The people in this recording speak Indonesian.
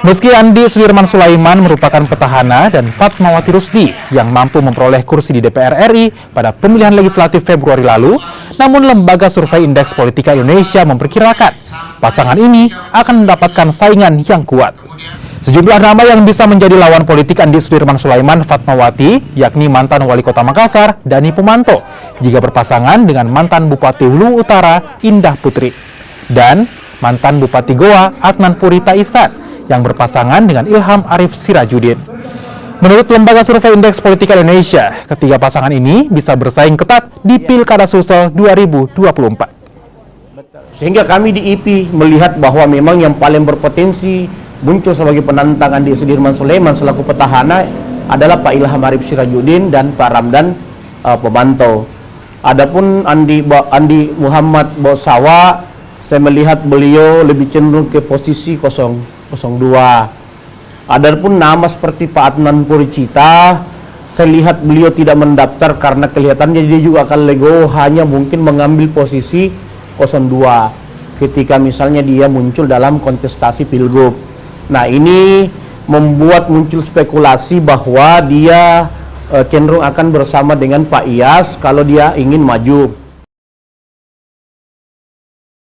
Meski Andi Sudirman Sulaiman merupakan petahana dan Fatmawati Rusdi yang mampu memperoleh kursi di DPR RI pada pemilihan legislatif Februari lalu, namun lembaga survei Indeks Politika Indonesia memperkirakan pasangan ini akan mendapatkan saingan yang kuat. Sejumlah nama yang bisa menjadi lawan politik Andi Sudirman Sulaiman Fatmawati, yakni mantan Wali Kota Makassar, Dani Pumanto, jika berpasangan dengan mantan Bupati Hulu Utara, Indah Putri, dan mantan Bupati Goa, Adnan Purita Ihsan, yang berpasangan dengan Ilham Arif Sirajudin. Menurut Lembaga Survei Indeks Politika Indonesia, ketiga pasangan ini bisa bersaing ketat di Pilkada Sulsel 2024. Sehingga kami di IPI melihat bahwa memang yang paling berpotensi muncul sebagai penantang Andi Sudirman Sulaiman selaku petahana adalah Pak Ilham Arif Sirajudin dan Pak Ramdan Pumanto. Adapun Andi Muhammad Bosawa, saya melihat beliau lebih cenderung ke posisi 02. Adapun nama seperti Pak Adnan Puricita, saya lihat beliau tidak mendaftar karena kelihatannya dia juga akan legowo hanya mungkin mengambil posisi 02 ketika misalnya dia muncul dalam kontestasi Pilgub. Nah, ini membuat muncul spekulasi bahwa dia cenderung akan bersama dengan Pak Iyas kalau dia ingin maju.